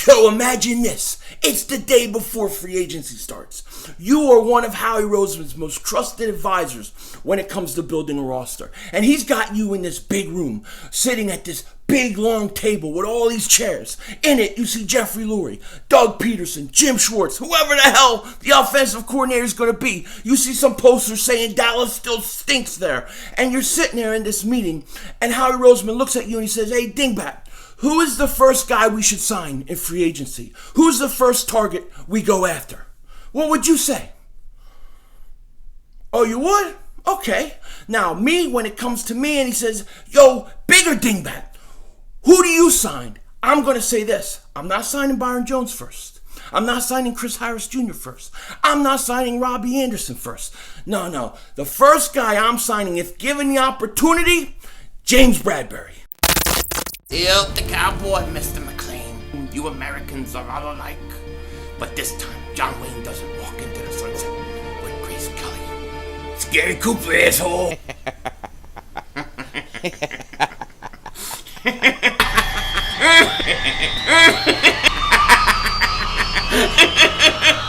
Yo, imagine this. It's the day before free agency starts. You are one of Howie Roseman's most trusted advisors when it comes to building a roster. And he's got you in this big room, sitting at this big long table with all these chairs. In it, you see Jeffrey Lurie, Doug Peterson, Jim Schwartz, whoever the hell the offensive coordinator is going to be. You see some posters saying Dallas still stinks there. And you're sitting there in this meeting, and Howie Roseman looks at you and he says, "Hey, Dingbat, who is the first guy we should sign in free agency? Who's the first target we go after?" What would you say? Oh, you would? Okay. Now, me, when it comes to me and he says, "Yo, bigger Dingbat, who do you sign?" I'm going to say this. I'm not signing Byron Jones first. I'm not signing Chris Harris Jr. first. I'm not signing Robbie Anderson first. No. The first guy I'm signing, if given the opportunity, James Bradberry. Hail the cowboy, Mr. McLean. You Americans are all alike. But this time, John Wayne doesn't walk into the sunset with Grace Kelly. Scary Cooper, asshole.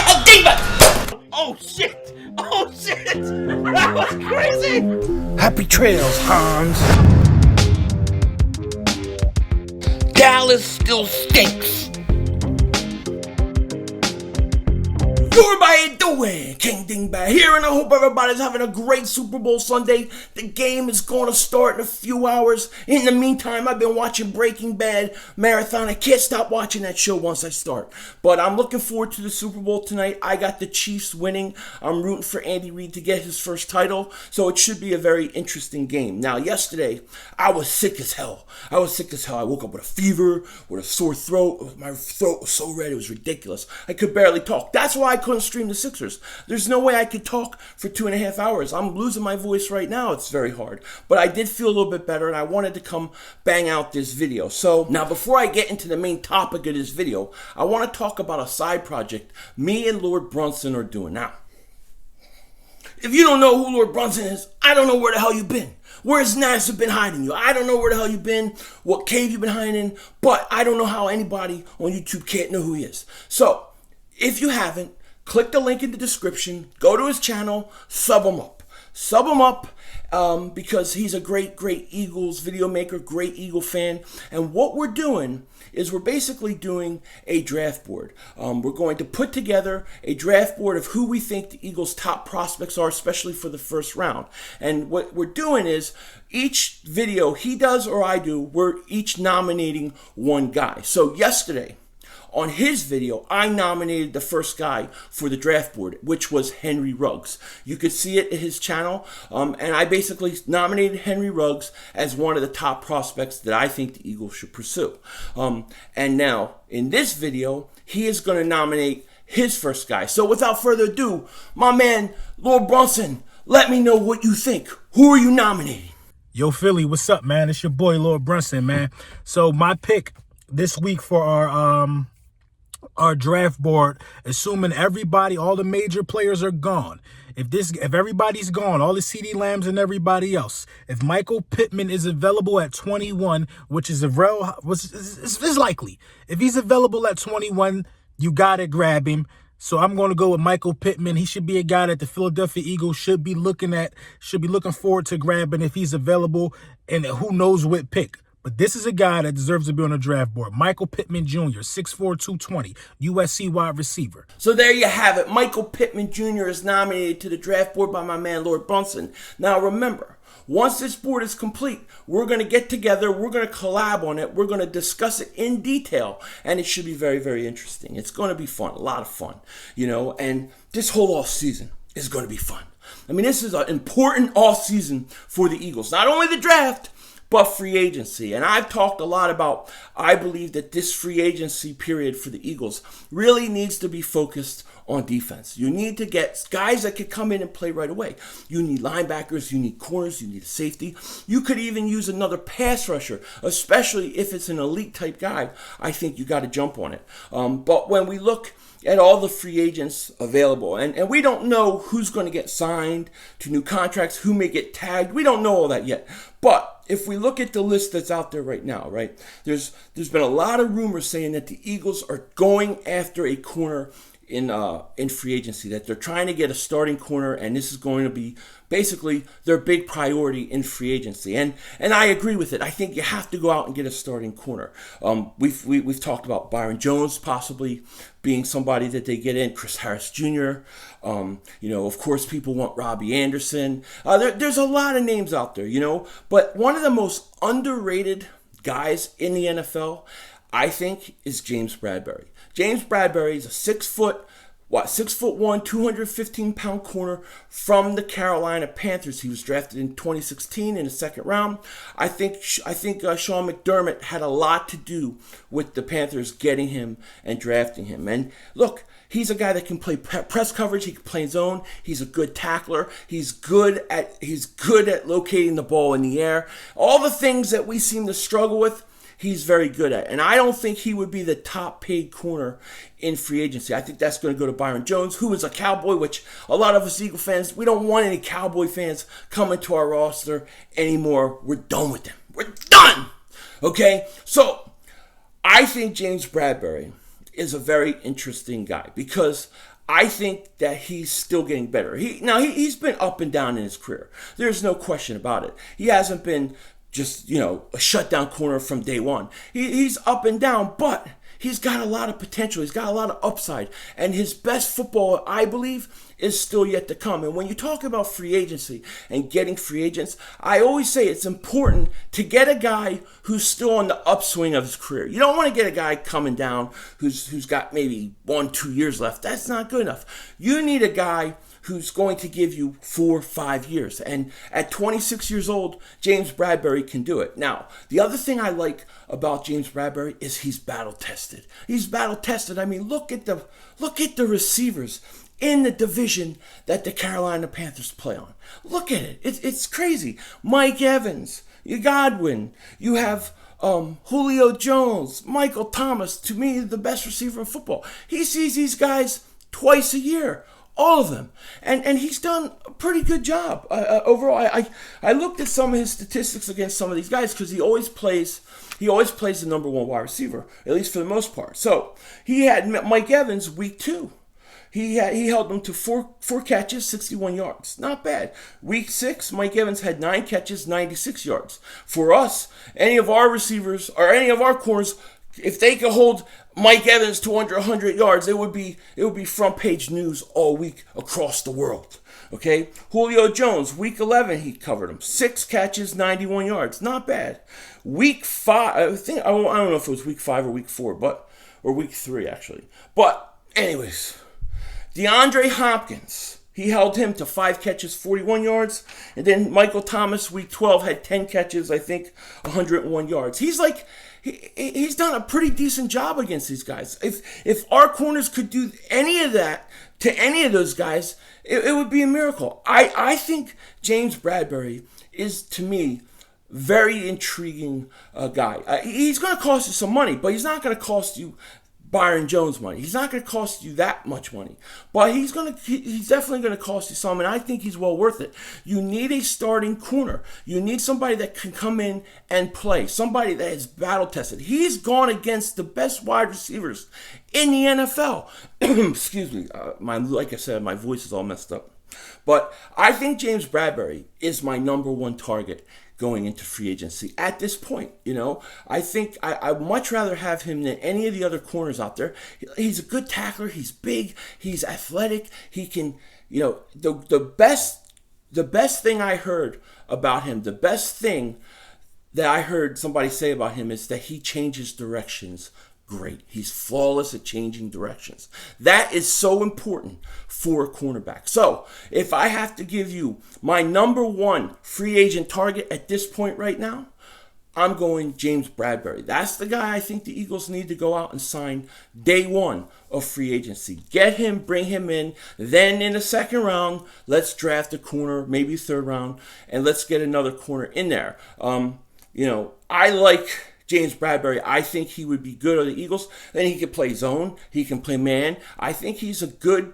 Oh, Diva! Oh, shit! That was crazy! Happy trails, Hans. Dallas still stinks. You're by doing King Dingbat here, and I hope everybody's having a great Super Bowl Sunday. The game is going to start in a few hours. In the meantime, I've been watching Breaking Bad marathon. I can't stop watching that show once I start. But I'm looking forward to the Super Bowl tonight. I got the Chiefs winning. I'm rooting for Andy Reid to get his first title, so it should be a very interesting game. Now, yesterday, I was sick as hell. I woke up with a fever, with a sore throat. My throat was so red, it was ridiculous. I could barely talk. That's why I couldn't stream the Sixers. There's no way I could talk for 2.5 hours. I'm losing my voice right now. It's very hard. But I did feel a little bit better, and I wanted to come bang out this video. So now, before I get into the main topic of this video, I want to talk about a side project me and Lord Brunson are doing. Now, if you don't know who Lord Brunson is, I don't know where the hell you've been. Where's NASA been hiding you? I don't know where the hell you've been, what cave you've been hiding in, but I don't know how anybody on YouTube can't know who he is. So, if you haven't, click the link in the description, go to his channel, sub him up. Because he's a great Eagles video maker, great Eagle fan. And what we're doing is we're basically doing a draft board. We're going to put together a draft board of who we think the Eagles' top prospects are, especially for the first round. And what we're doing is each video he does or I do, we're each nominating one guy. So yesterday, on his video, I nominated the first guy for the draft board, which was Henry Ruggs. You could see it at his channel, and I basically nominated Henry Ruggs as one of the top prospects that I think the Eagles should pursue. And now, in this video, he is going to nominate his first guy. So without further ado, my man, Lord Brunson, let me know what you think. Who are you nominating? Yo, Philly, what's up, man? It's your boy, Lord Brunson, man. So my pick this week for our draft board, assuming everybody, all the major players are gone. If everybody's gone, all the CD Lambs and everybody else, if Michael Pittman is available at 21, which is is likely. If he's available at 21, you gotta grab him. So I'm going to go with Michael Pittman. He should be a guy that the Philadelphia Eagles should be looking forward to grabbing if he's available, and who knows what pick. But this is a guy that deserves to be on the draft board. Michael Pittman Jr., 6'4", 220, USC wide receiver. So there you have it. Michael Pittman Jr. is nominated to the draft board by my man, Lord Brunson. Now remember, once this board is complete, we're going to get together, we're going to collab on it, we're going to discuss it in detail, and it should be very, very interesting. It's going to be fun, a lot of fun, and this whole off season is going to be fun. I mean, this is an important off season for the Eagles. Not only the draft, but free agency. And I've talked a lot about, I believe that this free agency period for the Eagles really needs to be focused on defense. You need to get guys that could come in and play right away. You need linebackers, you need corners, you need a safety. You could even use another pass rusher, especially if it's an elite type guy. I think you got to jump on it. But when we look at all the free agents available, and we don't know who's going to get signed to new contracts, who may get tagged. We don't know all that yet. But if we look at the list that's out there right now, right, there's been a lot of rumors saying that the Eagles are going after a corner in free agency, that they're trying to get a starting corner, and this is going to be basically their big priority in free agency. And I agree with it. I think you have to go out and get a starting corner. We've talked about Byron Jones possibly being somebody that they get in, Chris Harris Jr. Of course, people want Robbie Anderson. There's a lot of names out there, but one of the most underrated guys in the NFL, I think, is James Bradberry. James Bradberry is a 6'1", 215-pound corner from the Carolina Panthers. He was drafted in 2016 in the second round. I think Sean McDermott had a lot to do with the Panthers getting him and drafting him. And look, he's a guy that can play press coverage. He can play zone. He's a good tackler. He's good at locating the ball in the air. All the things that we seem to struggle with, he's very good at. And I don't think he would be the top paid corner in free agency. I think that's going to go to Byron Jones, who is a Cowboy, which a lot of us Eagle fans, we don't want any Cowboy fans coming to our roster anymore. We're done with them. We're done! Okay? So, I think James Bradberry is a very interesting guy because I think that he's still getting better. He's been up and down in his career. There's no question about it. He hasn't been just, a shutdown corner from day one. He's up and down, but he's got a lot of potential. He's got a lot of upside. And his best football, I believe, is still yet to come. And when you talk about free agency and getting free agents, I always say it's important to get a guy who's still on the upswing of his career. You don't want to get a guy coming down who's got maybe 1-2 years left. That's not good enough. You need a guy who's going to give you 4-5 years. And at 26 years old, James Bradberry can do it. Now, the other thing I like about James Bradberry is he's battle tested. He's battle tested. I mean, look at the receivers in the division that the Carolina Panthers play on. Look at it. It's crazy. Mike Evans, Godwin, you have Julio Jones, Michael Thomas, to me, the best receiver in football. He sees these guys twice a year. All of them. And he's done a pretty good job. Overall, I looked at some of his statistics against some of these guys because he always plays the number one wide receiver, at least for the most part. So he had Mike Evans week 2. He held them to four catches, 61 yards. Not bad. Week 6, Mike Evans had 9 catches, 96 yards. For us, any of our receivers or any of our corners, if they could hold Mike Evans to under 100 yards, it would be front page news all week across the world. Okay? Julio Jones, week 11, he covered him. 6 catches, 91 yards. Not bad. Week 5, I don't know if it was week 5 or week 4, or week 3 actually. But anyways, DeAndre Hopkins, he held him to 5 catches, 41 yards. And then Michael Thomas, week 12, had 10 catches, I think, 101 yards. He's done a pretty decent job against these guys. If our corners could do any of that to any of those guys, it would be a miracle. I think James Bradberry is, to me, very intriguing guy. He's going to cost you some money, but he's not going to cost you Byron Jones money. He's not going to cost you that much money, but he's definitely going to cost you some, and I think he's well worth it. You need a starting corner. You need somebody that can come in and play, somebody that is battle tested. He's gone against the best wide receivers in the NFL. Excuse me, like I said, my voice is all messed up, but I think James Bradberry is my number one target going into free agency at this point. I think I'd much rather have him than any of the other corners out there. He's a good tackler. He's big. He's athletic. He can, the best thing I heard about him, the best thing that I heard somebody say about him is that he changes directions great. He's flawless at changing directions. That is so important for a cornerback. So, if I have to give you my number one free agent target at this point right now, I'm going James Bradberry. That's the guy I think the Eagles need to go out and sign day one of free agency. Get him, bring him in. Then in the second round, let's draft a corner, maybe third round, and let's get another corner in there. I like James Bradberry. I think he would be good on the Eagles. Then he can play zone. He can play man. I think he's a good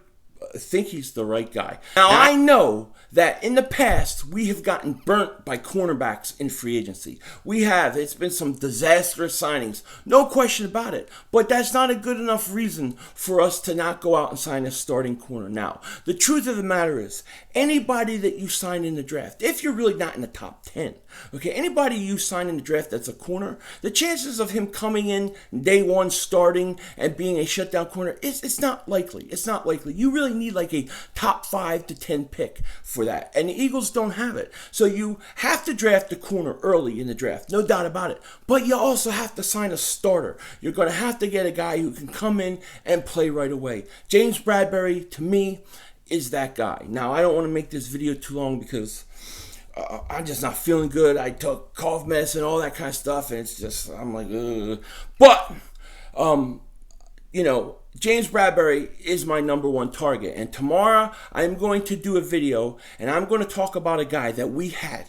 think he's the right guy. Now, I know that in the past, we have gotten burnt by cornerbacks in free agency. We have. It's been some disastrous signings. No question about it. But that's not a good enough reason for us to not go out and sign a starting corner. Now, the truth of the matter is, anybody that you sign in the draft, if you're really not in the top 10, okay, anybody you sign in the draft that's a corner, the chances of him coming in day one, starting, and being a shutdown corner, it's not likely. It's not likely. You really need like a top 5 to 10 pick for that. And the Eagles don't have it. So you have to draft a corner early in the draft, no doubt about it. But you also have to sign a starter. You're going to have to get a guy who can come in and play right away. James Bradberry, to me, is that guy. Now, I don't want to make this video too long because I'm just not feeling good. I took cough medicine and all that kind of stuff, and it's just, I'm like, ugh. But, James Bradberry is my number one target. And tomorrow, I'm going to do a video, and I'm going to talk about a guy that we had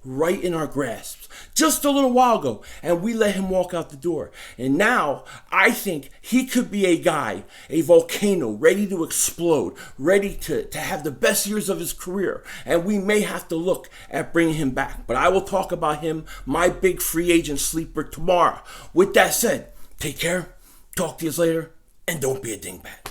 right in our grasps just a little while ago, and we let him walk out the door. And now, I think he could be a guy, a volcano, ready to explode, ready to have the best years of his career. And we may have to look at bringing him back. But I will talk about him, my big free agent sleeper, tomorrow. With that said, take care. Talk to you later, and don't be a dingbat.